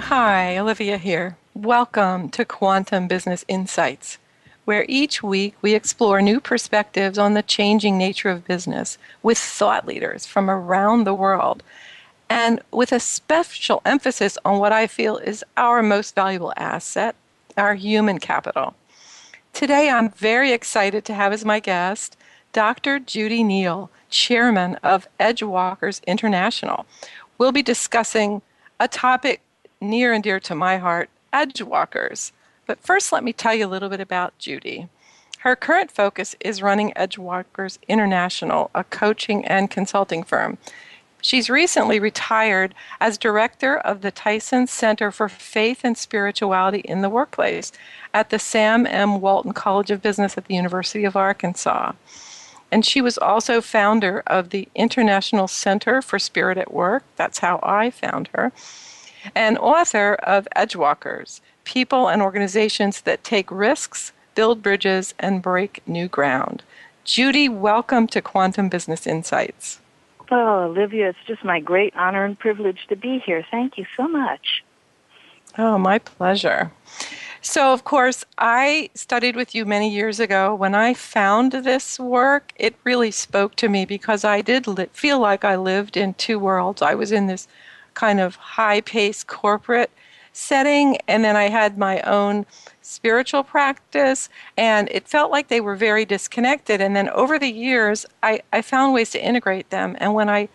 Hi, Olivia here. Welcome to Quantum Business Insights, where each week we explore new perspectives on the changing nature of business with thought leaders from around the world, and with a special emphasis on what I feel is our most valuable asset, our human capital. Today I'm very excited to have as my guest Dr. Judi Neal, chairman of Edgewalkers International. We'll be discussing a topic near and dear to my heart, Edgewalkers. But first, let me tell you a little bit about Judi. Her current focus is running Edgewalkers International, a coaching and consulting firm. She's recently retired as director of the Tyson Center for Faith and Spirituality in the Workplace at the Sam M. Walton College of Business at the University of Arkansas. And she was also founder of the International Center for Spirit at Work. That's how I found her. And author of Edgewalkers, People and Organizations That Take Risks, Build Bridges, and Break New Ground. Judi, welcome to Quantum Business Insights. Oh, Olivia, it's just my great honor and privilege to be here. Thank you so much. Oh, my pleasure. So, of course, I studied with you many years ago. When I found this work, it really spoke to me because I did feel like I lived in two worlds. I was in this kind of high-paced corporate setting, and then I had my own spiritual practice, and it felt like they were very disconnected. And then over the years, I found ways to integrate them. And when I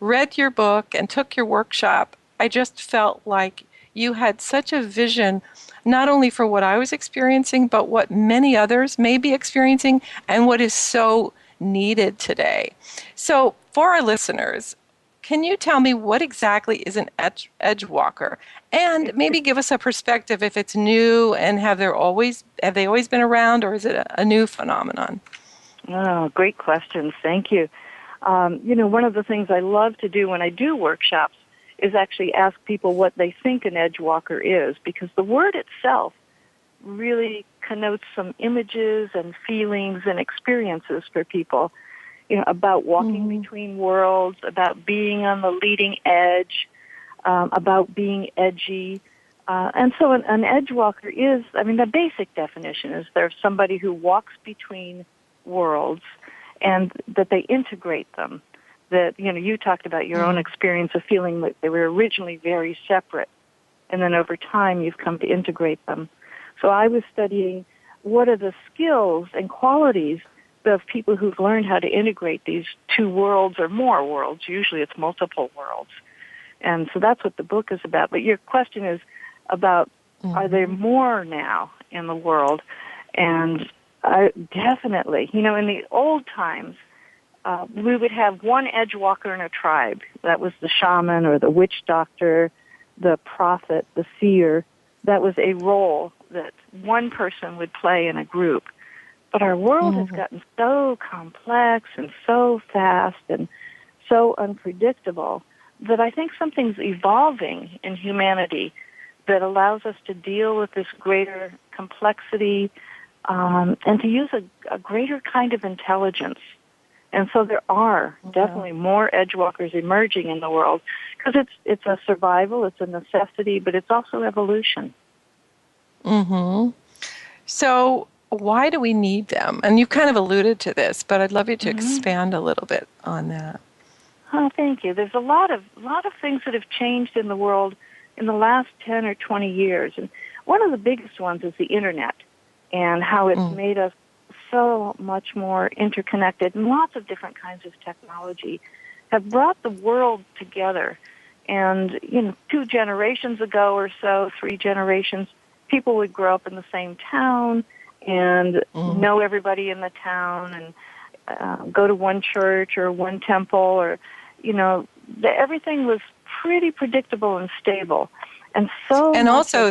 read your book and took your workshop, I just felt like you had such a vision, not only for what I was experiencing, but what many others may be experiencing and what is so needed today. So for our listeners, can you tell me what exactly is an edge walker? And maybe give us a perspective if it's new and have they always been around, or is it a new phenomenon? Oh, great questions. Thank you. One of the things I love to do when I do workshops is actually ask people what they think an edge walker is, because the word itself really connotes some images and feelings and experiences for people, about walking between worlds, about being on the leading edge, about being edgy. And so an edge walker is, the basic definition is there's somebody who walks between worlds and that they integrate them. That, you talked about your own experience of feeling that they were originally very separate, and then over time you've come to integrate them. So I was studying what are the skills and qualities of people who've learned how to integrate these two worlds or more worlds. Usually it's multiple worlds. And so that's what the book is about. But your question is about, are there more now in the world? And definitely, in the old times, we would have one edge walker in a tribe. That was the shaman or the witch doctor, the prophet, the seer. That was a role that one person would play in a group. But our world has gotten so complex and so fast and so unpredictable that I think something's evolving in humanity that allows us to deal with this greater complexity and to use a greater kind of intelligence. And so there are definitely more edge walkers emerging in the world because it's a survival, it's a necessity, but it's also evolution. So why do we need them? And you kind of alluded to this, but I'd love you to expand a little bit on that. Oh, thank you. There's a lot of things that have changed in the world in the last 10 or 20 years. And one of the biggest ones is the Internet and how it's made us so much more interconnected, and lots of different kinds of technology have brought the world together. And, 2 generations ago or so, 3 generations, people would grow up in the same town and know everybody in the town and go to one church or one temple or, everything was pretty predictable and stable. And also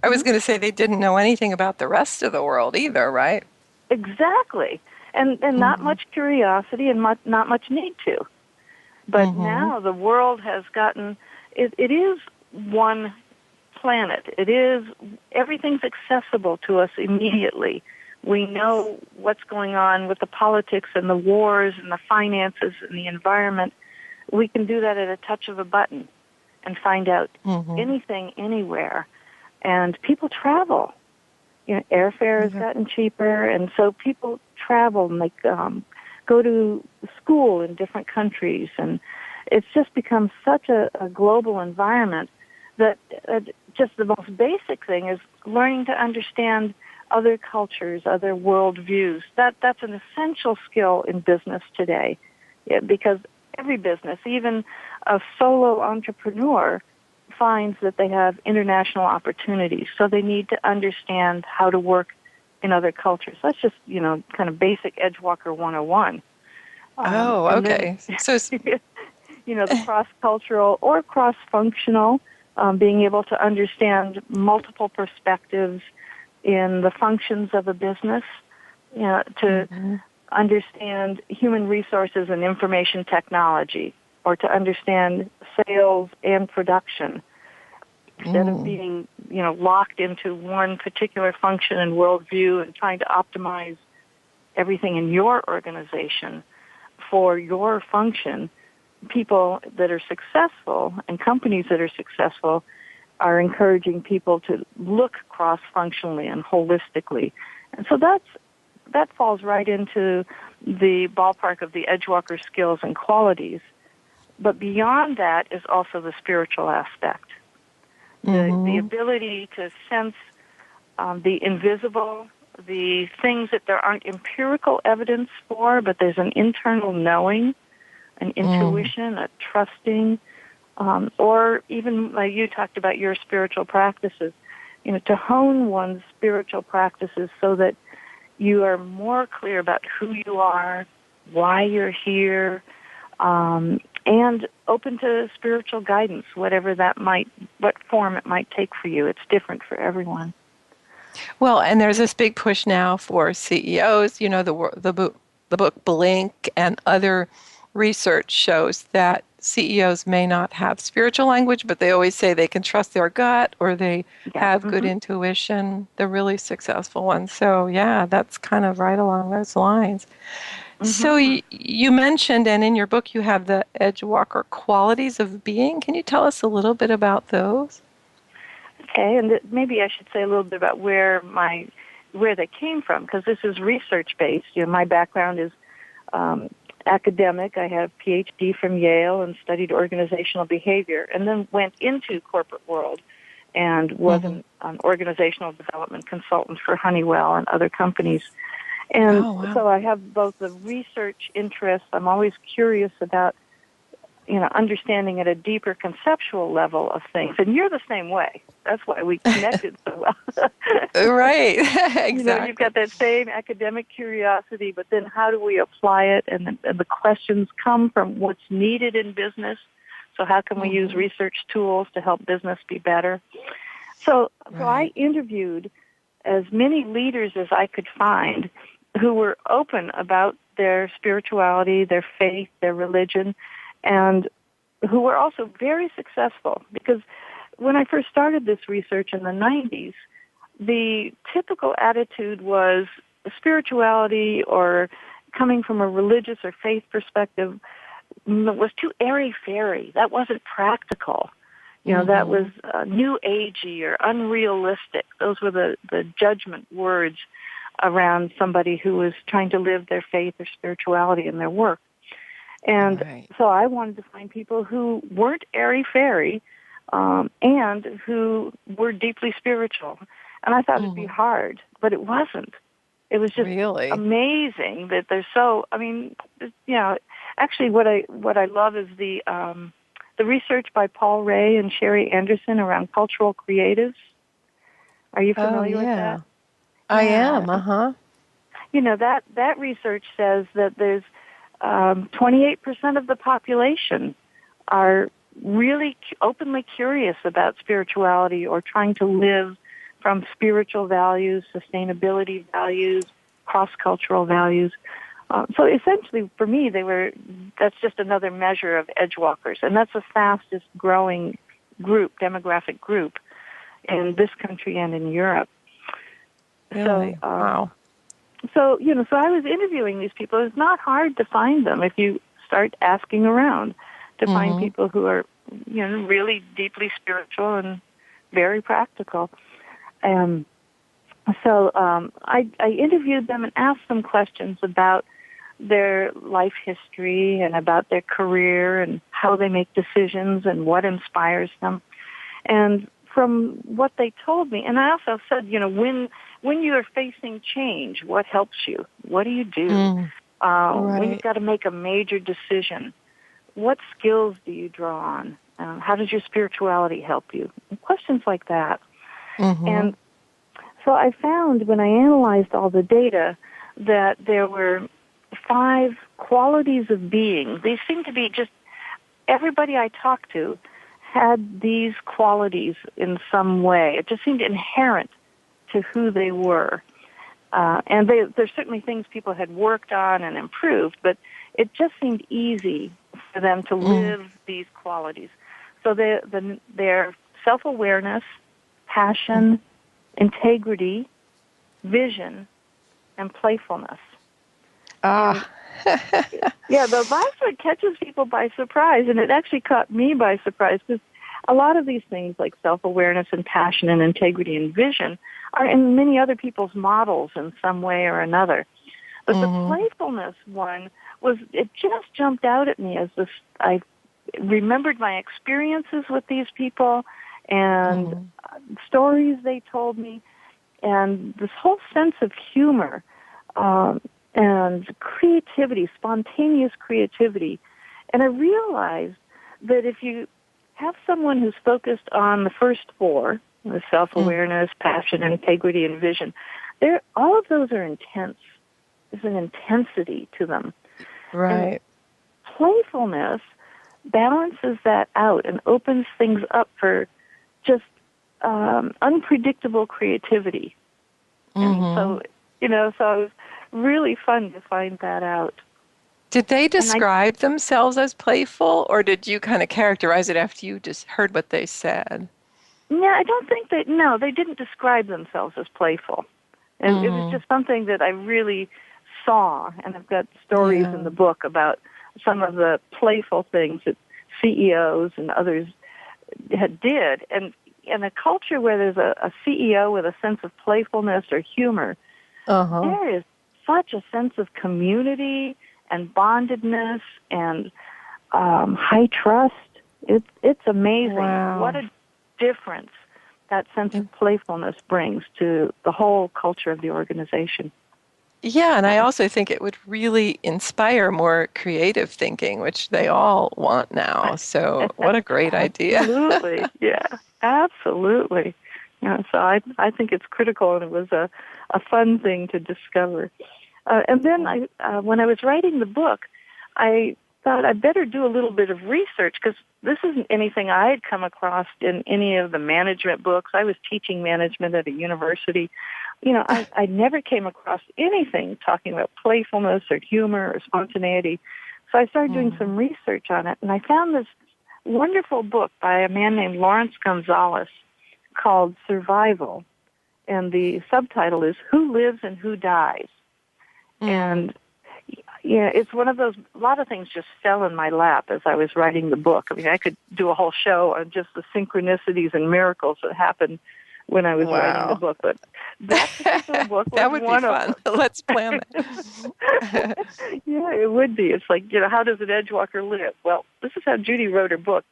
I was going to say they didn't know anything about the rest of the world either, right? Exactly. And not much curiosity and not much need to. But now the world has gotten, it is one planet. Everything's accessible to us immediately. We know what's going on with the politics and the wars and the finances and the environment. We can do that at a touch of a button. and find out Mm-hmm. anything, anywhere. And people travel. Airfare has gotten cheaper, and so people travel and go to school in different countries, and it's just become such a global environment that just the most basic thing is learning to understand other cultures, other worldviews. That's an essential skill in business today, because every business, even a solo entrepreneur, finds that they have international opportunities. So they need to understand how to work in other cultures. That's just, kind of basic Edgewalker 101. Oh, And okay. then, So, the cross-cultural or cross-functional, being able to understand multiple perspectives in the functions of a business, to understand human resources and information technology, or to understand sales and production, instead of being, locked into one particular function and worldview and trying to optimize everything in your organization for your function. People that are successful and companies that are successful are encouraging people to look cross-functionally and holistically. And so that falls right into the ballpark of the Edgewalker skills and qualities. But beyond that is also the spiritual aspect. The ability to sense the invisible, the things that there aren't empirical evidence for, but there's an internal knowing, an intuition, a trusting, or even like you talked about your spiritual practices, to hone one's spiritual practices so that you are more clear about who you are, why you're here, and open to spiritual guidance, whatever what form it might take for you. It's different for everyone. well, and there's this big push now for CEOs. The book Blink and other research shows that CEOs may not have spiritual language, but they always say they can trust their gut or they have good intuition. The really successful ones. So, yeah, that's kind of right along those lines. So you mentioned, and in your book you have the Edgewalker qualities of being. Can you tell us a little bit about those? Okay, and maybe I should say a little bit about where they came from, because this is research-based. My background is academic. I have Ph.D. from Yale and studied organizational behavior, and then went into corporate world and was an organizational development consultant for Honeywell and other companies. And so I have both the research interest. I'm always curious about, understanding at a deeper conceptual level of things. And you're the same way. That's why we connected so well. Right. Exactly. You've got that same academic curiosity, but then how do we apply it? And the questions come from what's needed in business. So how can we use research tools to help business be better? So I interviewed as many leaders as I could find who were open about their spirituality, their faith, their religion, and who were also very successful. Because when I first started this research in the 90s, the typical attitude was spirituality or coming from a religious or faith perspective was too airy-fairy. That wasn't practical. That was new agey or unrealistic. Those were the judgment words around somebody who was trying to live their faith or spirituality in their work. And so I wanted to find people who weren't airy-fairy and who were deeply spiritual. And I thought it'd be hard, but it wasn't. It was just amazing that they're so. Actually, what I love is the research by Parr-Rud and Sherry Anderson around cultural creatives. Are you familiar with that? I am. That research says that there's 28% of the population are really openly curious about spirituality or trying to live from spiritual values, sustainability values, cross-cultural values. So essentially, for me, that's just another measure of Edgewalkers, and that's the fastest growing demographic group in this country and in Europe. Really? Wow. So, so I was interviewing these people. It's not hard to find them if you start asking around to find people who are really deeply spiritual and very practical. I interviewed them and asked them questions about their life history and about their career and how they make decisions and what inspires them. And from what they told me, and I also said, when you're facing change, what helps you? What do you do? Right. When you've got to make a major decision, what skills do you draw on? How does your spirituality help you? And questions like that. Mm-hmm. And so I found when I analyzed all the data that there were 5 qualities of being. They seemed to be just everybody I talked to had these qualities in some way. It just seemed inherent to who they were. And there's certainly things people had worked on and improved, but it just seemed easy for them to live these qualities. So their self-awareness, passion, integrity, vision, and playfulness. Ah. Yeah, the last one catches people by surprise, and it actually caught me by surprise because a lot of these things like self-awareness and passion and integrity and vision are in many other people's models in some way or another. But the playfulness one it just jumped out at me as this. I remembered my experiences with these people and stories they told me, and this whole sense of humor and creativity, spontaneous creativity. And I realized that if you have someone who's focused on the first 4, the self-awareness, passion, integrity, and vision, all of those are intense. There's an intensity to them. Right. And playfulness balances that out and opens things up for just unpredictable creativity. And so it was really fun to find that out. Did they describe themselves as playful, or did you kind of characterize it after you just heard what they said? Yeah, I don't think they didn't describe themselves as playful. And it was just something that I really saw, and I've got stories in the book about some of the playful things that CEOs and others did. And in a culture where there's a CEO with a sense of playfulness or humor, there is such a sense of community and bondedness and high trust. It's amazing what a difference that sense of playfulness brings to the whole culture of the organization. Yeah, and I also think it would really inspire more creative thinking, which they all want now. So what a great idea. Absolutely. Yeah, absolutely. So I think it's critical, and it was a fun thing to discover. And then when I was writing the book, I thought I'd better do a little bit of research because this isn't anything I had come across in any of the management books. I was teaching management at a university. I never came across anything talking about playfulness or humor or spontaneity. So I started doing some research on it, and I found this wonderful book by a man named Lawrence Gonzalez called Survival, and the subtitle is Who Lives and Who Dies. And it's one of those, a lot of things just fell in my lap as I was writing the book. I mean, I could do a whole show on just the synchronicities and miracles that happened when I was writing the book, but that particular book was that would one be fun. of them. Let's plan that. Yeah, it would be. It's like, how does an Edgewalker live? Well, this is how Judi wrote her book.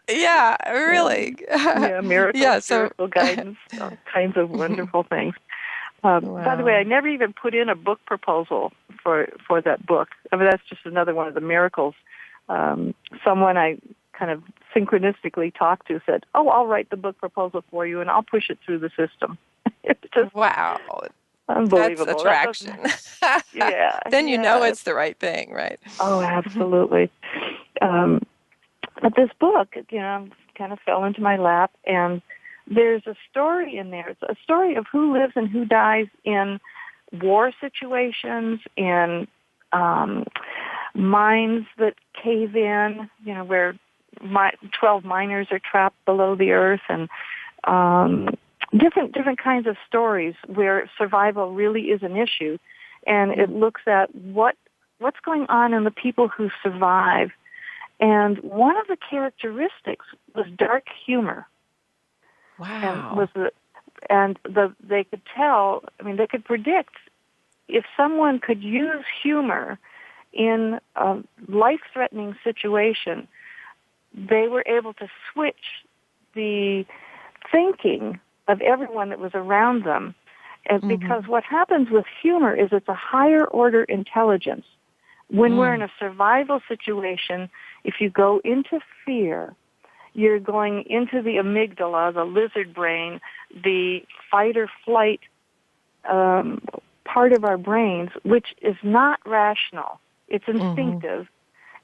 Yeah, really. Miracles, spiritual guidance, all kinds of wonderful things. By the way, I never even put in a book proposal for that book. I mean, that's just another one of the miracles. Someone I kind of synchronistically talked to said, I'll write the book proposal for you, and I'll push it through the system. It's just unbelievable. That's attraction. Then you know it's the right thing, right? Oh, absolutely. But this book, kind of fell into my lap, and there's a story in there. It's a story of who lives and who dies in war situations, in mines that cave in, where 12 miners are trapped below the earth, and different kinds of stories where survival really is an issue, and it looks at what's going on in the people who survive, And one of the characteristics was dark humor. Wow. They could tell, I mean, they could predict if someone could use humor in a life-threatening situation, they were able to switch the thinking of everyone that was around them. And because what happens with humor is it's a higher order intelligence. When we're in a survival situation, if you go into fear, you're going into the amygdala, the lizard brain, the fight or flight part of our brains, which is not rational. It's instinctive,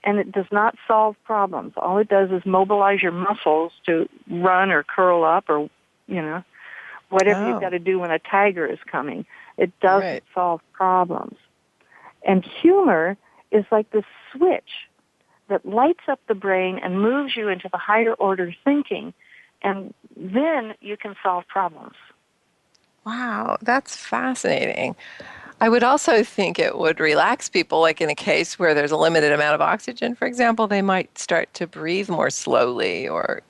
and it does not solve problems. All it does is mobilize your muscles to run or curl up or, whatever you've got to do when a tiger is coming. It doesn't solve problems. And humor is like this switch that lights up the brain and moves you into the higher order thinking, and then you can solve problems. Wow, that's fascinating. I would also think it would relax people, like in a case where there's a limited amount of oxygen, for example, they might start to breathe more slowly or,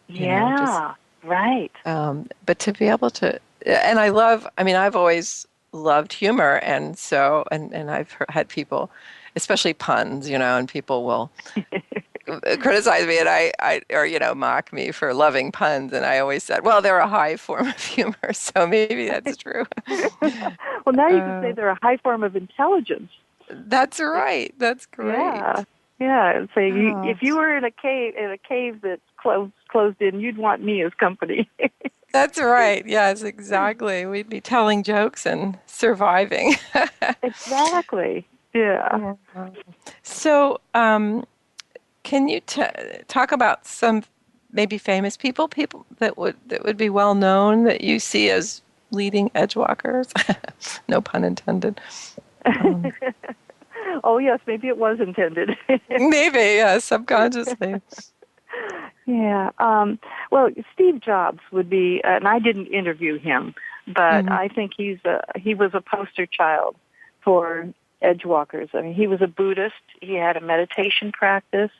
right. But to be able to, and I've always loved humor. And so, and I've had people, especially puns, and people will criticize me or mock me for loving puns. And I always said, well, they're a high form of humor. So maybe that's true. Well, now you can say they're a high form of intelligence. That's right. That's great. Yeah. So if you were in a cave that's closed in, you'd want me as company. That's right. Yes, exactly. We'd be telling jokes and surviving. Exactly. Yeah. So, can you talk about some maybe famous people that would be well known that you see as leading edgewalkers? No pun intended. Oh yes, maybe it was intended. Maybe, yeah, subconsciously. Yeah. Well, Steve Jobs would be, and I didn't interview him, but I think he was a poster child for edgewalkers. I mean, he was a Buddhist. He had a meditation practice,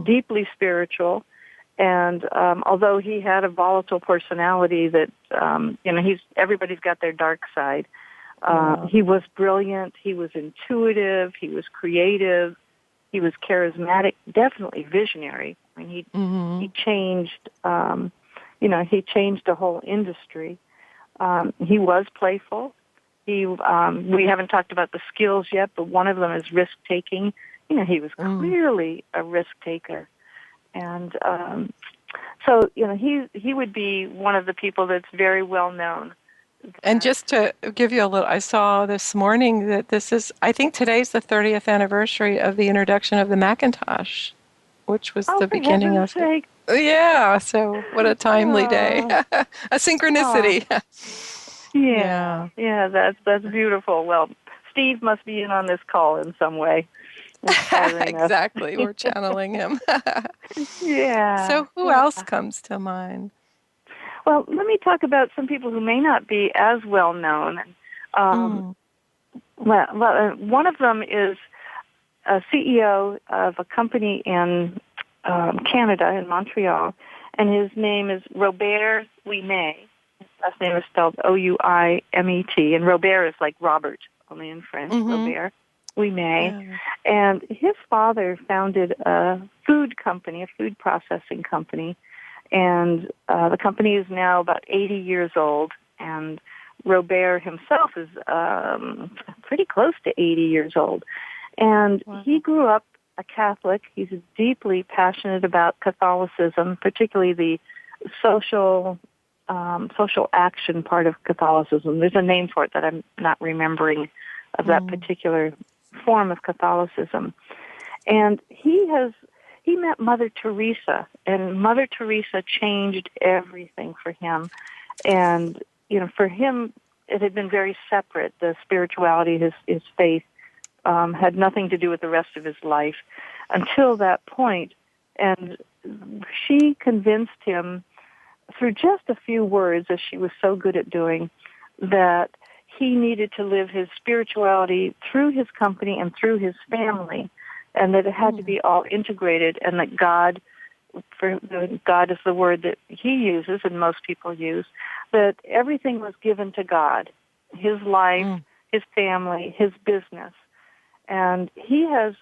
deeply spiritual, and although he had a volatile personality that everybody's got their dark side. He was brilliant. He was intuitive. He was creative. He was charismatic. Definitely visionary. I mean, he changed. He changed the whole industry. He was playful. We haven't talked about the skills yet, but one of them is risk taking. He was clearly a risk taker, and so he would be one of the people that's very well known. And just to give you a little, I saw this morning that I think today's the 30th anniversary of the introduction of the Macintosh, which was the beginning of it. Yeah, so what a timely day. A synchronicity. Yeah, that's beautiful. Well, Steve must be in on this call in some way. Exactly, we're channeling him. Yeah. So who else comes to mind? Well, let me talk about some people who may not be as well known. One of them is a CEO of a company in Canada, in Montreal, and his name is Robert Ouimet. His last name is spelled Ouimet, and Robert is like Robert, only in French, Robert Ouimet. Yeah. And his father founded a food company, a food processing company, and the company is now about 80 years old, and Robert himself is pretty close to 80 years old. And he grew up a Catholic. He's deeply passionate about Catholicism, particularly the social action part of Catholicism. There's a name for it that I'm not remembering of that particular form of Catholicism. And he met Mother Teresa, and Mother Teresa changed everything for him. And, for him, it had been very separate. The spirituality, his faith, had nothing to do with the rest of his life until that point. And she convinced him through just a few words, as she was so good at doing, that he needed to live his spirituality through his company and through his family, and that it had to be all integrated, and that God is the word that he uses and most people use, that everything was given to God, his life, his family, his business. And he has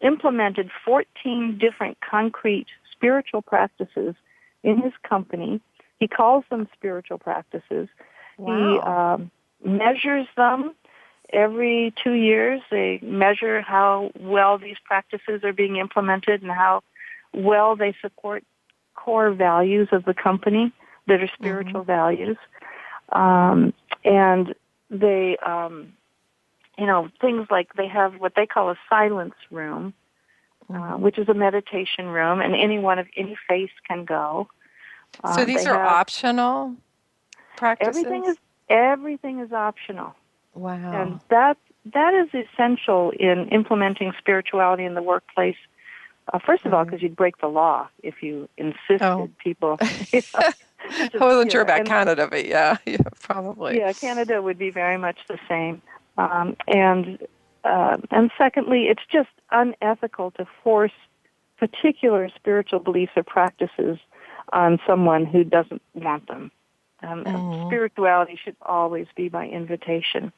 implemented 14 different concrete spiritual practices in his company. He calls them spiritual practices. Wow. He measures them every 2 years. They measure how well these practices are being implemented and how well they support core values of the company that are spiritual values. And they, things like they have what they call a silence room, which is a meditation room, and anyone of any faith can go. So these are optional practices? Everything is optional. Wow. And that is essential in implementing spirituality in the workplace. First of all, because you'd break the law if you insisted people. I wasn't sure about Canada, but yeah, probably. Yeah, Canada would be very much the same. And secondly, it's just unethical to force particular spiritual beliefs or practices on someone who doesn't want them. Spirituality should always be by invitation.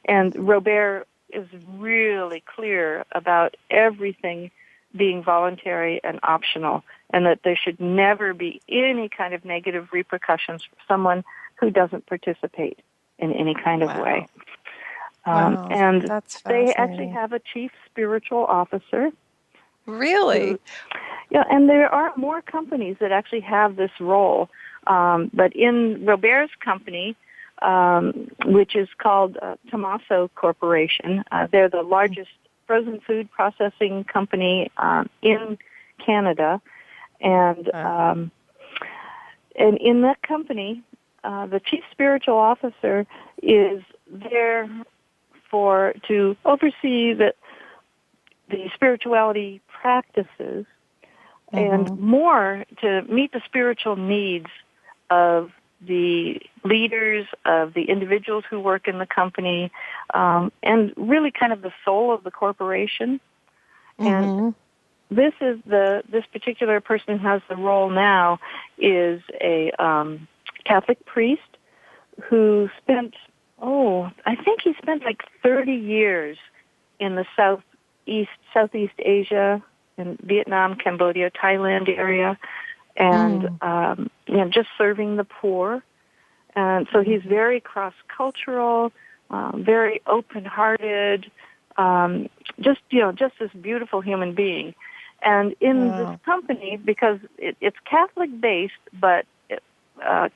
And Robert is really clear about everything being voluntary and optional, and that there should never be any kind of negative repercussions for someone who doesn't participate in any kind of way. And that's they actually have a chief spiritual officer. Really? And there are more companies that actually have this role. But in Robert's company, which is called Tommaso Corporation, they're the largest frozen food processing company in Canada. And in that company, the chief spiritual officer is there to oversee the spirituality practices and more to meet the spiritual needs of the leaders, of the individuals who work in the company, and really kind of the soul of the corporation. And this particular person who has the role now is a Catholic priest who spent, I think he spent like 30 years in the Southeast Asia, in Vietnam, Cambodia, Thailand area, and just serving the poor. And so he's very cross-cultural, very open-hearted, just this beautiful human being. And in this company, because it's Catholic-based, but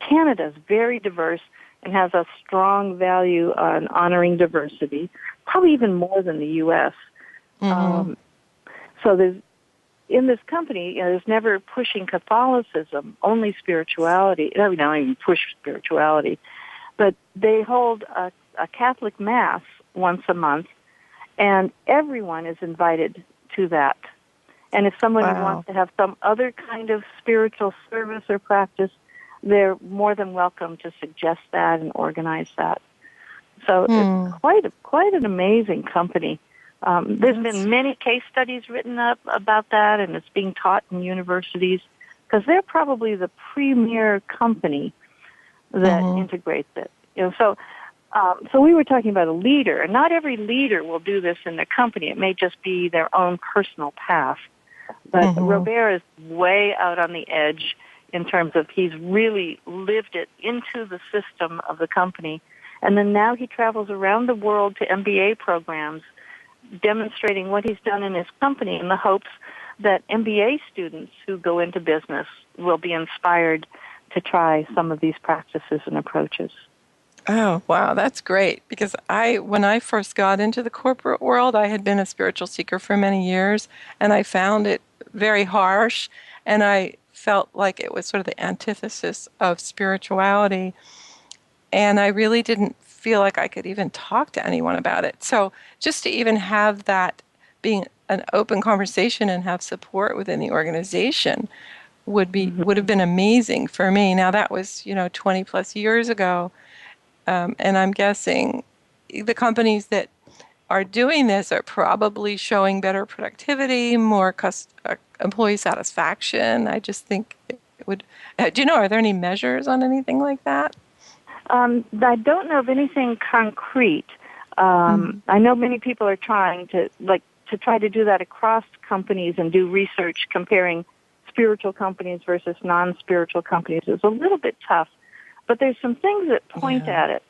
Canada is very diverse and has a strong value on honoring diversity, probably even more than the U.S. So in this company, there's never pushing Catholicism, only spirituality. Not even push spirituality, but they hold a Catholic Mass once a month, and everyone is invited to that. And if someone wants to have some other kind of spiritual service or practice, they're more than welcome to suggest that and organize that. So it's quite an amazing company. There's been many case studies written up about that, and it's being taught in universities because they're probably the premier company that integrates it. So we were talking about a leader, and not every leader will do this in their company. It may just be their own personal path. But Robert is way out on the edge in terms of he's really lived it into the system of the company. And then now he travels around the world to MBA programs demonstrating what he's done in his company in the hopes that MBA students who go into business will be inspired to try some of these practices and approaches. Oh, wow, that's great. Because when I first got into the corporate world, I had been a spiritual seeker for many years, and I found it very harsh, and I felt like it was sort of the antithesis of spirituality, and I really didn't feel like I could even talk to anyone about it. So just to even have that being an open conversation and have support within the organization would have been amazing for me. Now that was 20 plus years ago. And I'm guessing the companies that are doing this are probably showing better productivity, more employee satisfaction. I just think it would. Do you know, are there any measures on anything like that? I don't know of anything concrete. I know many people are trying to try to do that across companies and do research comparing spiritual companies versus non-spiritual companies. It's a little bit tough, but there's some things that point at it.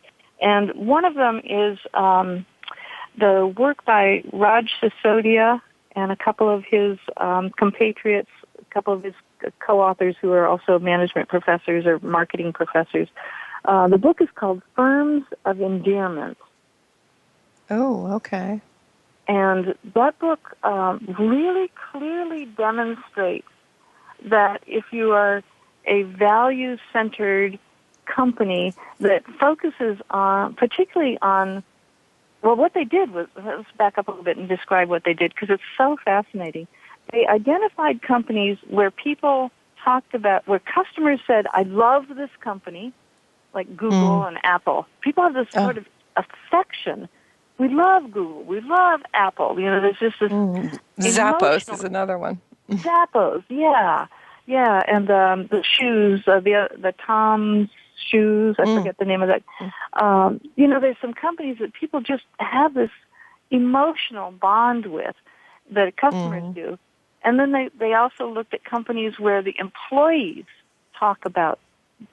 And one of them is the work by Raj Sisodia and a couple of his compatriots, a couple of his co-authors who are also management professors or marketing professors. The book is called Firms of Endearment. Oh, okay. And that book really clearly demonstrates that if you are a value-centered company that focuses on, particularly on, well, what they did was, let's back up a little bit and describe what they did, because it's so fascinating. They identified companies where people talked about, where customers said, I love this company, like Google and Apple. People have this sort of affection. We love Google. We love Apple. You know, there's just this Zappos is another one. Zappos, yeah. Yeah, and the shoes, the Tom's shoes, I forget the name of that. You know, there's some companies that people just have this emotional bond with that customers do. And then they also looked at companies where the employees talk about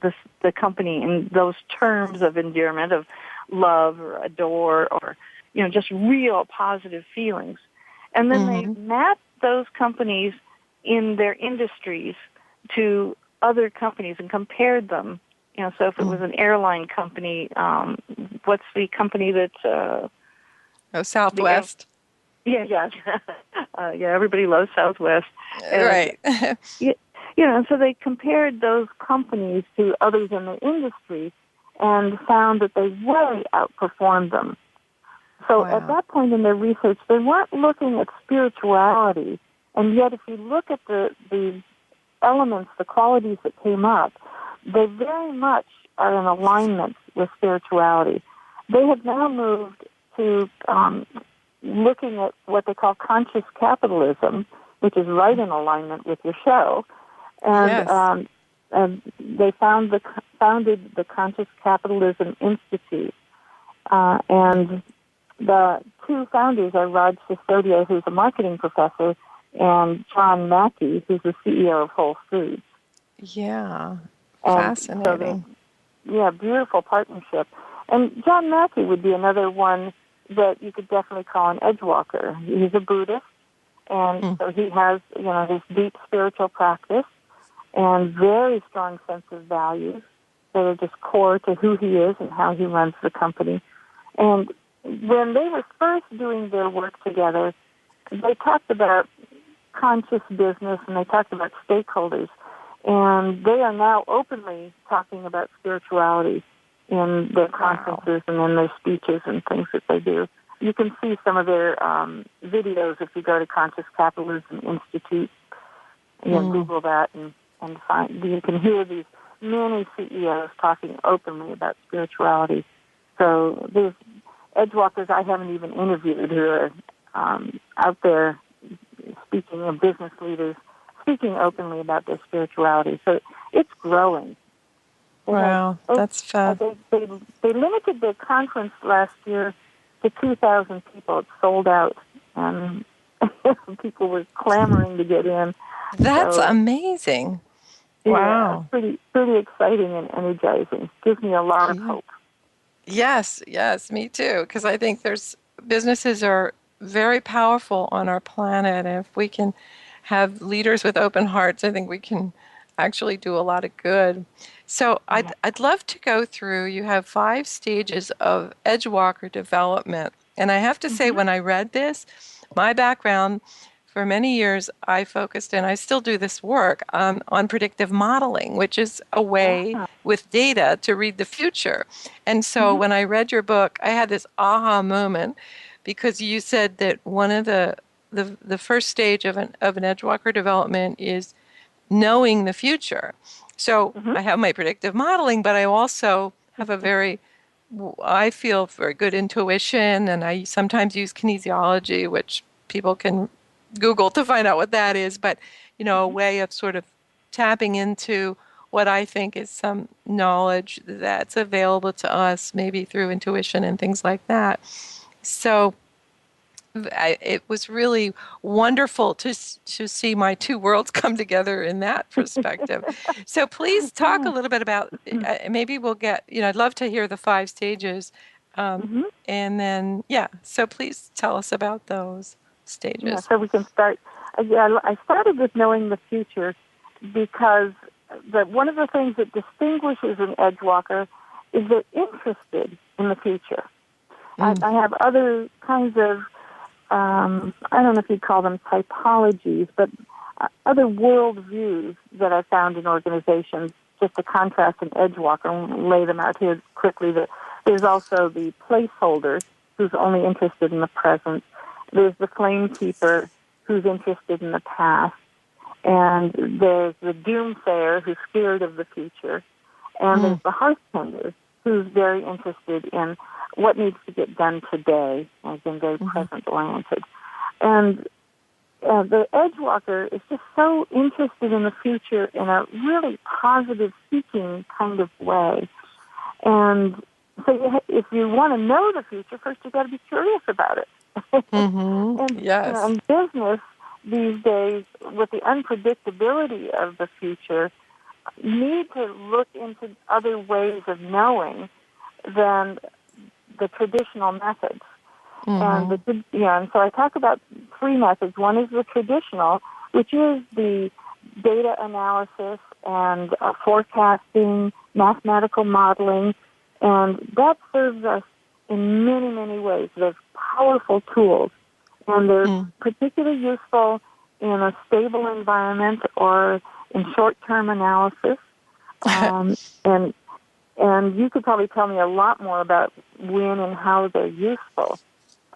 the company in those terms of endearment, of love or adore or, you know, just real positive feelings. And then they mapped those companies in their industries to other companies and compared them. You know, so if it was an airline company, what's the company that... Southwest. Yeah. Everybody loves Southwest. Right. You know, so they compared those companies to others in the industry and found that they way outperformed them. So at that point in their research, they weren't looking at spirituality, and yet if you look at the elements, the qualities that came up, they very much are in alignment with spirituality. They have now moved to looking at what they call conscious capitalism, which is right in alignment with your show. And they founded the Conscious Capitalism Institute. And the two founders are Raj Sisodia, who's a marketing professor, and John Mackey, who's the CEO of Whole Foods. Yeah, and fascinating. So beautiful partnership. And John Mackey would be another one that you could definitely call an Edgewalker. He's a Buddhist, and so he has, you know, this deep spiritual practice and very strong sense of values that are just core to who he is and how he runs the company. And when they were first doing their work together, they talked about conscious business and they talked about stakeholders. And they are now openly talking about spirituality in their conferences and in their speeches and things that they do. You can see some of their videos if you go to Conscious Capitalism Institute. You can Google that and find, you can hear these many CEOs talking openly about spirituality. So there's Edgewalkers I haven't even interviewed who are out there speaking of business leaders, speaking openly about their spirituality. So it's growing. Wow, that's fab. They limited their conference last year to 2,000 people. It sold out, and people were clamoring to get in. That's amazing. Wow. Yeah, pretty exciting and energizing. Gives me a lot of hope. Yes, me too, because I think businesses are very powerful on our planet, and if we can have leaders with open hearts, I think we can actually do a lot of good. So I'd love to go through, you have 5 stages of Edgewalker development. And I have to say, when I read this, my background, for many years, I focused, and I still do this work, on predictive modeling, which is a way with data to read the future. And so when I read your book, I had this aha moment, because you said that one of the first stage of an Edgewalker development is knowing the future. So I have my predictive modeling, but I also have a very I feel very good intuition, and I sometimes use kinesiology, which people can Google to find out what that is. But, a way of sort of tapping into what I think is some knowledge that's available to us, maybe through intuition and things like that. So it was really wonderful to see my two worlds come together in that perspective. So please talk a Yeah. little bit about, maybe we'll get, I'd love to hear the 5 stages. Um, hmm and then, yeah, so please tell us about those Yeah, stages. so we can start. Yeah, I started with knowing the future because one of the things that distinguishes an Edgewalker is they're interested in the future. Mm, I have other kinds of, I don't know if you'd call them typologies, but other world views that I found in organizations, just to contrast an Edgewalker and lay them out here quickly. There's also the placeholder, who's only interested in the present. There's the flamekeeper, who's interested in the past. And there's the doomsayer, who's scared of the future. And there's mm, the hearth tender, who's very interested in what needs to get done today, and been very mm-hmm, present-oriented. And the Edgewalker is just so interested in the future in a really positive, seeking kind of way. And so if you want to know the future, first you've got to be curious about it. mm-hmm. And, Yes. in business these days, with the unpredictability of the future, need to look into other ways of knowing than the traditional methods. And Mm-hmm. and so I talk about three methods. One is the traditional, which is the data analysis and forecasting, mathematical modeling, and that serves us in many, many ways. They're powerful tools, and they're Mm. particularly useful in a stable environment or in short-term analysis. Um, and and you could probably tell me a lot more about when and how they're useful.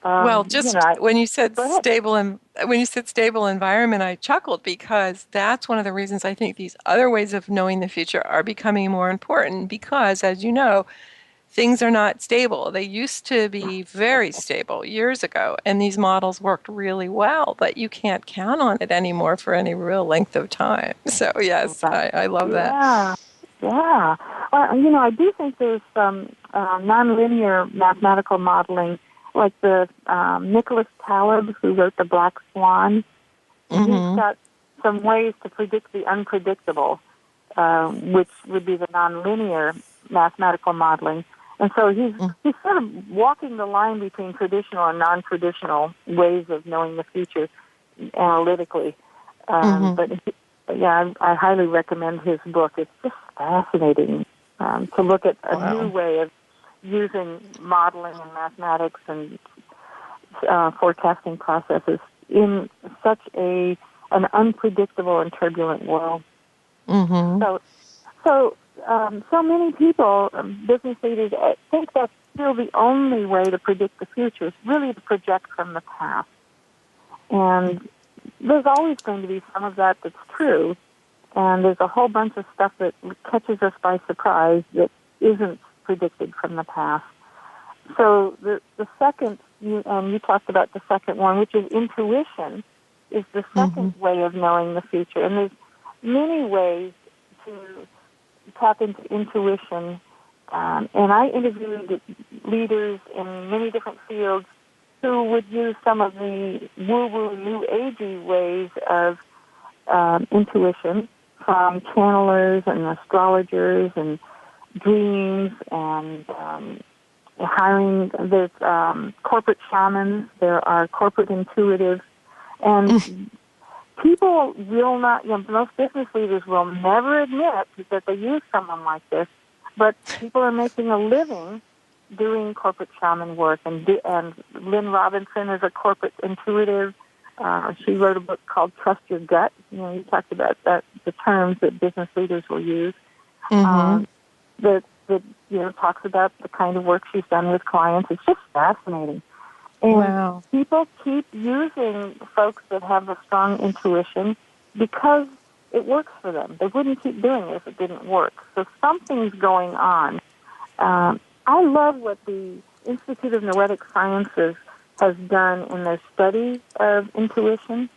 Well, just when you said Go ahead. stable and when you said stable environment, I chuckled because that's one of the reasons I think these other ways of knowing the future are becoming more important because, as you know, things are not stable. They used to be very stable years ago, and these models worked really well, but you can't count on it anymore for any real length of time. So, yes, Right. I love that. Yeah. Yeah. Well, I do think there's some nonlinear mathematical modeling, like the Nicholas Taleb, who wrote The Black Swan. He's Mm-hmm. got some ways to predict the unpredictable, which would be the nonlinear mathematical modeling. And so he's sort of walking the line between traditional and non-traditional ways of knowing the future analytically. Mm-hmm. But yeah, I highly recommend his book. It's just fascinating to look at a new Wow. way of using modeling and mathematics and forecasting processes in such an unpredictable and turbulent world. Mm-hmm. So, so many people, business leaders, think that's still the only way to predict the future. Is really to project from the past, and there's always going to be some of that that's true, and there's a whole bunch of stuff that catches us by surprise that isn't predicted from the past. So the second, you talked about the second one, which is intuition, is the Mm-hmm. second way of knowing the future. And there's many ways to tap into intuition. And I interviewed leaders in many different fields who would use some of the woo-woo, new agey ways of intuition, from channelers and astrologers and dreams and hiring. There's corporate shamans. There are corporate intuitives, and people will not. Most business leaders will never admit that they use someone like this, but people are making a living doing corporate shaman work. And Lynn Robinson is a corporate intuitive. She wrote a book called Trust Your Gut. You talked about that, the terms that business leaders will use. Mm-hmm. That talks about the kind of work she's done with clients. It's just fascinating. And Wow. people keep using folks that have a strong intuition because it works for them. They wouldn't keep doing it if it didn't work. So something's going on. I love what the Institute of Noetic Sciences has done in their study of intuition,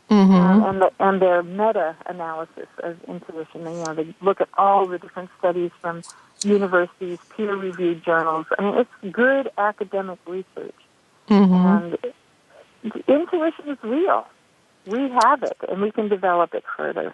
Mm-hmm. and their meta-analysis of intuition. They look at all the different studies from universities, peer-reviewed journals. I mean, it's good academic research. Mm-hmm. And intuition is real. We have it, and we can develop it further.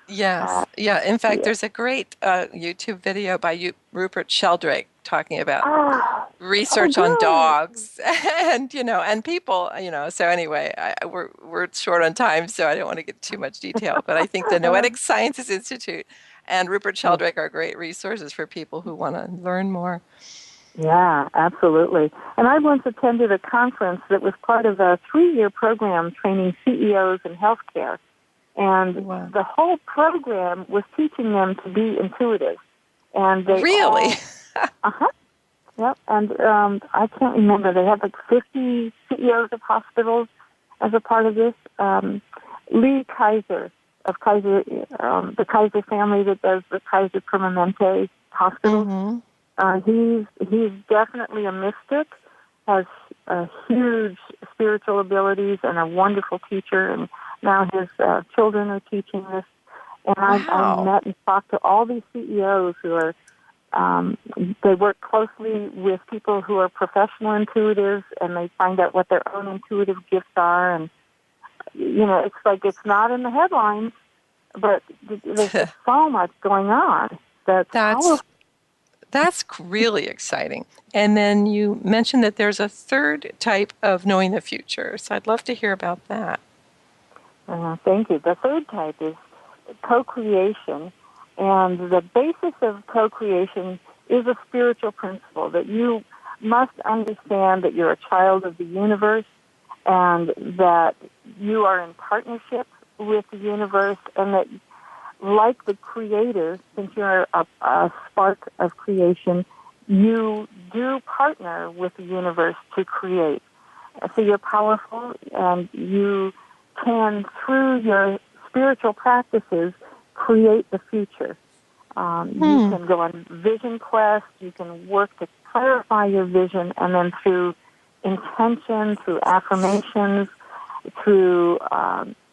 Yes. Yeah. In fact, Yeah. there's a great YouTube video by Rupert Sheldrake talking about Ah, oh, research on good. dogs and and people. So anyway, we're short on time, so I don't want to get too much detail, but I think the Noetic Sciences Institute and Rupert Yeah. Sheldrake are great resources for people who want to learn more. Yeah, absolutely. And I once attended a conference that was part of a 3-year program training CEOs in healthcare. And Wow. the whole program was teaching them to be intuitive. And they Really? all, uh-huh, yep. And I can't remember. They had like 50 CEOs of hospitals as a part of this. Lee Kaiser of Kaiser, the Kaiser family that does the Kaiser Permanente hospitals. Mm-hmm. He's definitely a mystic, has huge spiritual abilities, and a wonderful teacher. And now his children are teaching this. And I Wow. met and talked to all these CEOs who are. They work closely with people who are professional intuitives, and they find out what their own intuitive gifts are. And it's like it's not in the headlines, but there's just so much going on that's That's powerful. really exciting. And then you mentioned that there's a third type of knowing the future. So I'd love to hear about that. Thank you. The third type is co-creation, and the basis of co-creation is a spiritual principle that you must understand that you're a child of the universe and that you are in partnership with the universe, and that like the creator, since you're a spark of creation, you do partner with the universe to create. So you're powerful, and you can, through your spiritual practices, create the future. You Hmm. can go on vision quest. You can work to clarify your vision, and then through intention, through affirmations, through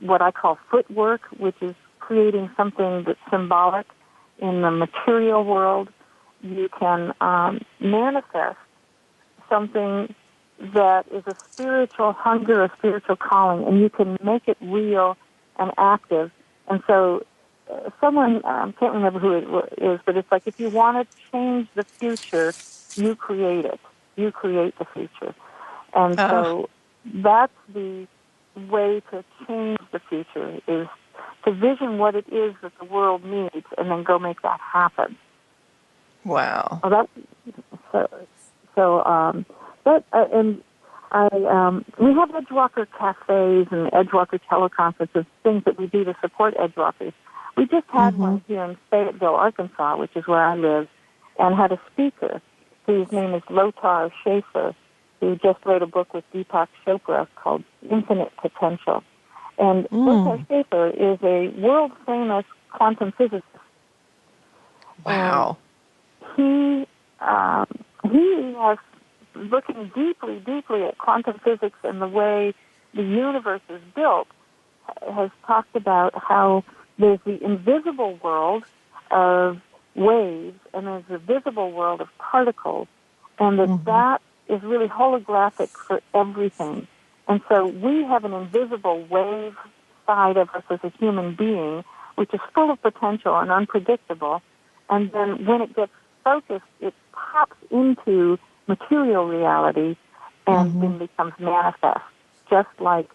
what I call footwork, which is creating something that's symbolic in the material world, you can manifest something that is a spiritual hunger, a spiritual calling, and you can make it real and active. And so someone, can't remember who it is, but it's like if you want to change the future, you create it. You create the future. And Oh, so that's the way to change the future, is to vision what it is that the world needs and then go make that happen. wow. Well, that, so, and we have Edgewalker cafes and Edgewalker teleconferences, things that we do to support Edgewalkers. We just had Mm-hmm. one here in Fayetteville, Arkansas, which is where I live, and had a speaker whose name is Lothar Schaefer, who just wrote a book with Deepak Chopra called Infinite Potential. And Lothar Mm. Schaefer is a world-famous quantum physicist, and Wow. he he has looking deeply, deeply at quantum physics and the way the universe is built, has talked about how there's the invisible world of waves and there's the visible world of particles, and Mm-hmm. that is really holographic for everything. And so we have an invisible wave side of us as a human being, which is full of potential and unpredictable. And then when it gets focused, it pops into material reality and Mm-hmm. then becomes manifest, just like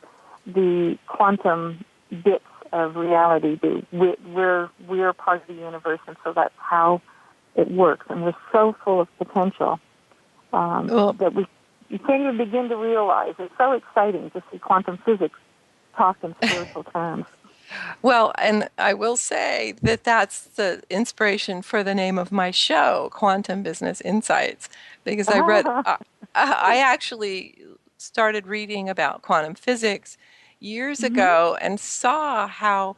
the quantum bits of reality do. We're part of the universe, and so that's how it works. And we're so full of potential Well, that you can't even begin to realize. It's so exciting to see quantum physics talk in spiritual terms. well, and I will say that that's the inspiration for the name of my show, Quantum Business Insights, because I actually started reading about quantum physics years Mhm. ago and saw how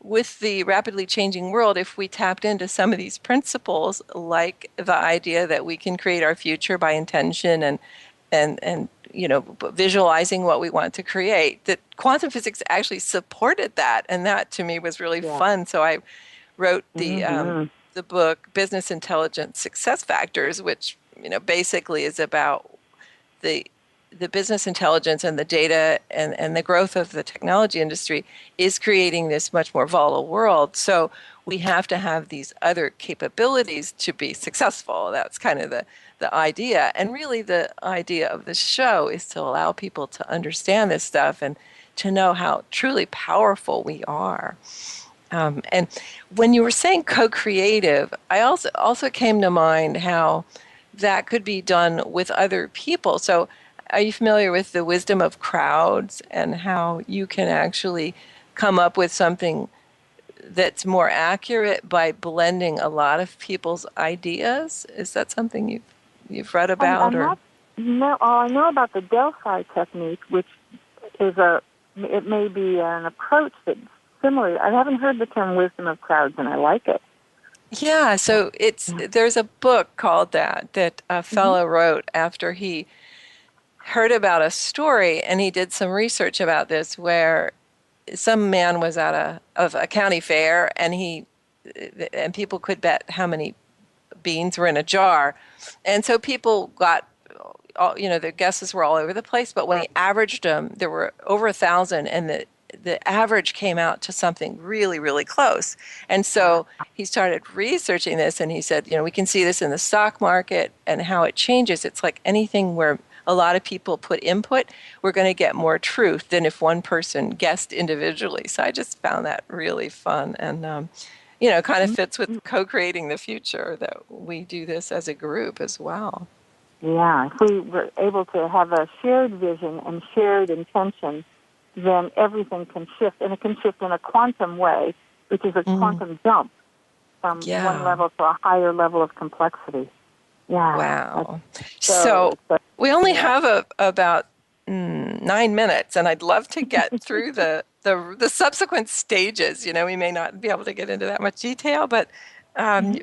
with the rapidly changing world, if we tapped into some of these principles, like the idea that we can create our future by intention and visualizing what we want to create, that quantum physics actually supported that, and that to me was really Yeah. fun. So I wrote Mm-hmm. the book Business Intelligence Success Factors, which basically is about the the business intelligence and the data and the growth of the technology industry is creating this much more volatile world. So we have to have these other capabilities to be successful. That's kind of the idea. And really the idea of the show is to allow people to understand this stuff and to know how truly powerful we are. And when you were saying co-creative, I also came to mind how that could be done with other people. So, are you familiar with the wisdom of crowds and how you can actually come up with something that's more accurate by blending a lot of people's ideas? Is that something you've read about I'm or? not. No, I know about the Delphi technique, which is it may be an approach that's similar. I haven't heard the term wisdom of crowds, and I like it. Yeah, so there's a book called that a Mm-hmm. fellow wrote after he heard about a story, and he did some research about this where some man was at a county fair, and people could bet how many beans were in a jar, and so people got the guesses were all over the place, but when he averaged them, there were over 1,000, and the average came out to something really, really close. And so he started researching this, and he said, we can see this in the stock market and how it changes. It's like anything where a lot of people put input, we're going to get more truth than if one person guessed individually. So I just found that really fun, and kind of fits with co-creating the future that we do this as a group as well. Yeah, if we were able to have a shared vision and shared intention, then everything can shift, and it can shift in a quantum way, which is a quantum jump from one Yeah. level to a higher level of complexity. Yeah. Wow. So, So we only yeah. have about 9 minutes, and I'd love to get through the subsequent stages. We may not be able to get into that much detail, but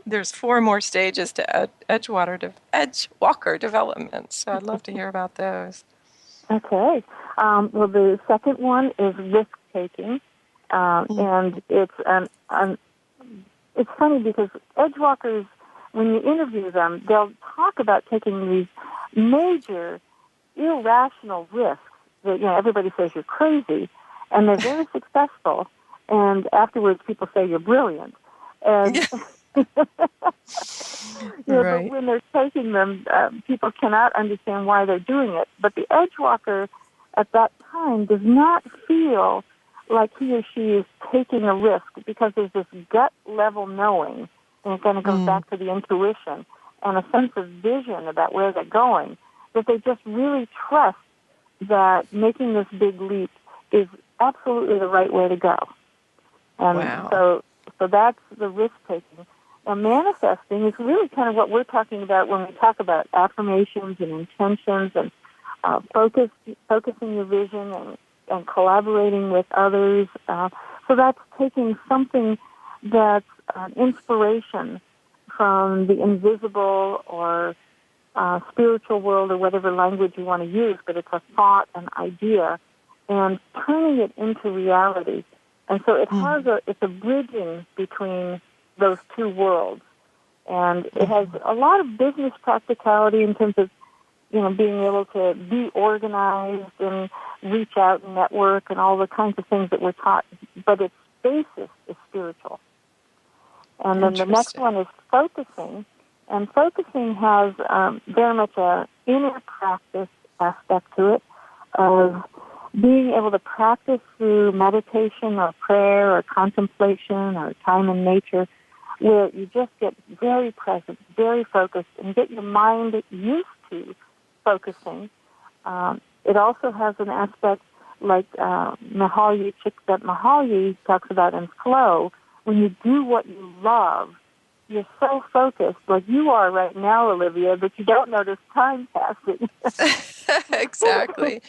there's 4 more stages to Edgewalker development. So I'd love to hear about those. Okay. Well, the second one is risk taking, and it's funny because Edgewalkers, when you interview them, they'll talk about taking these major irrational risks that everybody says you're crazy, and they're very successful. And afterwards, people say you're brilliant. And but Right. when they're taking them, people cannot understand why they're doing it. But the Edgewalker at that time does not feel like he or she is taking a risk because there's this gut level knowing, and it kind of goes back to the intuition and a sense of vision about where they're going, that they just really trust that making this big leap is absolutely the right way to go. And Wow. so that's the risk taking. Now, manifesting is really kind of what we're talking about when we talk about affirmations and intentions and focusing your vision and collaborating with others. So that's taking something that's inspiration from the invisible or spiritual world or whatever language you want to use, but it's a thought, an idea, and turning it into reality. And so it's a bridging between those two worlds. And it has a lot of business practicality in terms of, being able to be organized and reach out and network and all the kinds of things that we're taught. But its basis is spiritual. And then the next one is focusing. And focusing has very much an inner practice aspect to it of being able to practice through meditation or prayer or contemplation or time in nature where you just get very present, very focused, and get your mind used to focusing. It also has an aspect like Mahalyi talks about in flow. When you do what you love, you're so focused, like you are right now, Olivia, that you don't notice time passing. Exactly.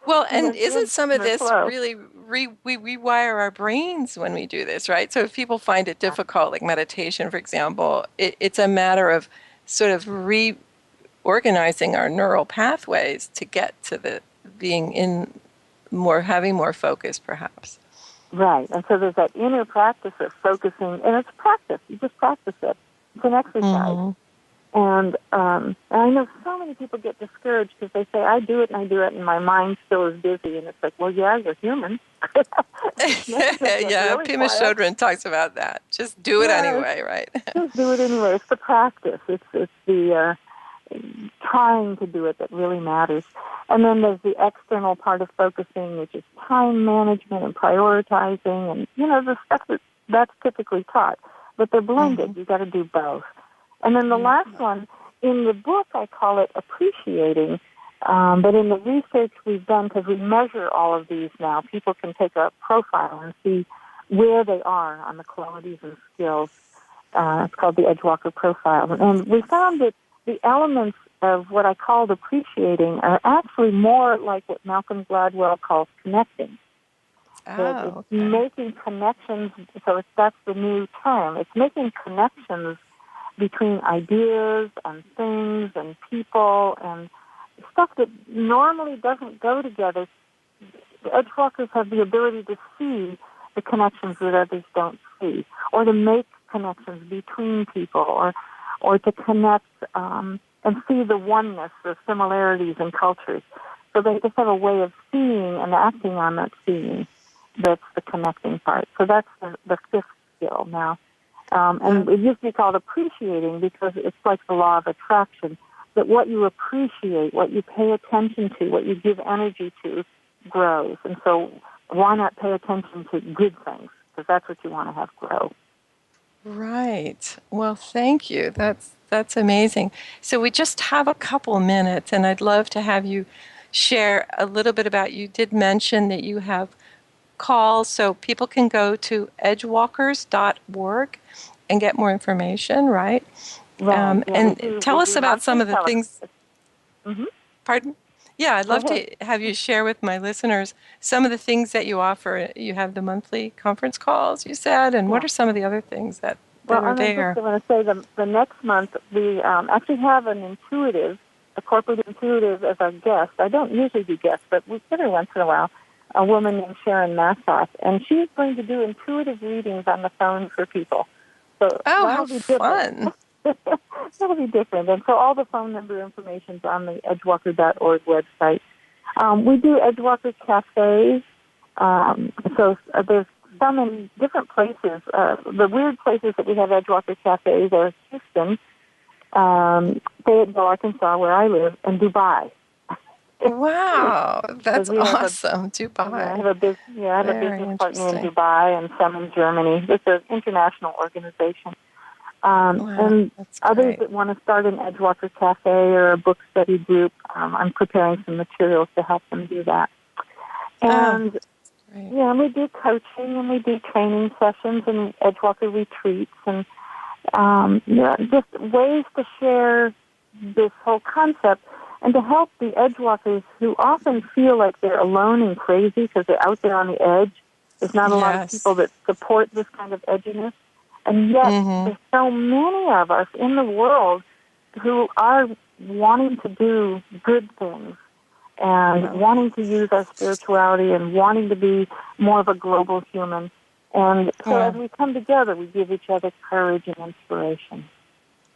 Well, And and then isn't some of the this flow. really we rewire our brains when we do this, right? So if people find it difficult, like meditation, for example, it's a matter of sort of reorganizing our neural pathways to get to the being in more, having more focus, perhaps. Right. And so there's that inner practice of focusing, and it's practice. You just practice it. It's an exercise. Hmm. And I know so many people get discouraged because they say, I do it, and my mind still is busy. And it's like, well, yeah, you're human. It's never going to get Yeah, really Pima quiet. Chodron talks about that. Just do it Yes, anyway, right? just do it anyway. It's the practice. It's the trying to do it that really matters. And then there's the external part of focusing, which is time management and prioritizing, and the stuff that's typically taught. But they're blended. Hmm. You got to do both. And then the last one in the book, I call it appreciating. But in the research we've done, because we measure all of these now, people can take a profile and see where they are on the qualities and skills. It's called the Edgewalker profile. And we found that the elements of what I called appreciating are actually more like what Malcolm Gladwell calls connecting. That it's Oh, okay. making connections, so that's the new term. It's making connections between ideas and things and people and stuff that normally doesn't go together. The Edgewalkers have the ability to see the connections that others don't see, or to make connections between people, or to connect and see the oneness, the similarities in cultures. So they just have a way of seeing and acting on that seeing. That's the connecting part. So that's the fifth skill now. And it used to be called appreciating because it's like the law of attraction, that what you appreciate, what you pay attention to, what you give energy to grows. And so why not pay attention to good things? Because that's what you want to have grow. Right. Well, thank you. That's amazing. So we just have a couple minutes, and I'd love to have you share a little bit about. You did mention that you have calls, so people can go to edgewalkers.org and get more information, right? Right. Yeah, we And do. tell We us do about some monthly of the tele. things. Mm-hmm. Pardon? Yeah, I'd Go love ahead. to have you share with my listeners some of the things that you offer. You have the monthly conference calls, you said, and what Yeah. are some of the other things that Well, are and I just there? want to say the next month we actually have an intuitive, a corporate intuitive as our guest. I don't usually do guests, but we get her once in a while. A woman named Sharon Massoff, and she's going to do intuitive readings on the phone for people. So Oh, how that'll be different. fun. That'll be different. And so all the phone number information is on the edgewalker.org website. We do Edgewalker cafes. There's some in different places. The weird places that we have Edgewalker cafes are Houston, Fayetteville, Arkansas, where I live, and Dubai. Wow, Because that's we have awesome. I Dubai. have a Very business partner in interesting. Dubai and some in Germany. It's an international organization. Wow, And that's others great. that want to start an Edgewalker cafe or a book study group, I'm preparing some materials to help them do that. Oh, And great. yeah, and we do coaching and we do training sessions and Edgewalker retreats and just ways to share this whole concept and to help the Edgewalkers who often feel like they're alone and crazy because they're out there on the edge. There's not a lot of people Yes. that support this kind of edginess. And yet, Mm-hmm. there's so many of us in the world who are wanting to do good things and Well, wanting to use our spirituality and wanting to be more of a global human. And so as well, we come together, we give each other courage and inspiration.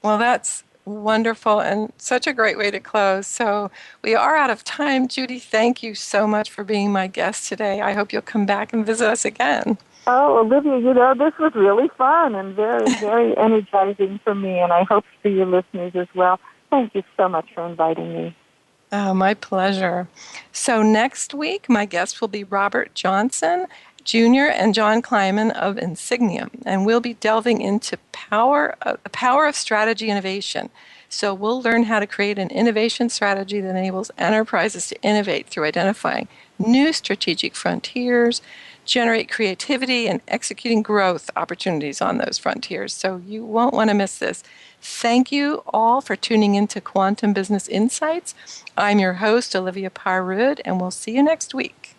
well, that's wonderful and such a great way to close. So we are out of time. Judy, thank you so much for being my guest today. I hope you'll come back and visit us again. Oh, Olivia, this was really fun and very, very energizing for me, and I hope for your listeners as well. Thank you so much for inviting me. Oh, my pleasure. So next week, my guests will be Robert Johnson Jr. and John Kleiman of Insigniam, and we'll be delving into the power of strategy innovation. So we'll learn how to create an innovation strategy that enables enterprises to innovate through identifying new strategic frontiers, generate creativity and executing growth opportunities on those frontiers. So you won't want to miss this. Thank you all for tuning into Quantum Business Insights. I'm your host, Olivia Parr-Rud, and we'll see you next week.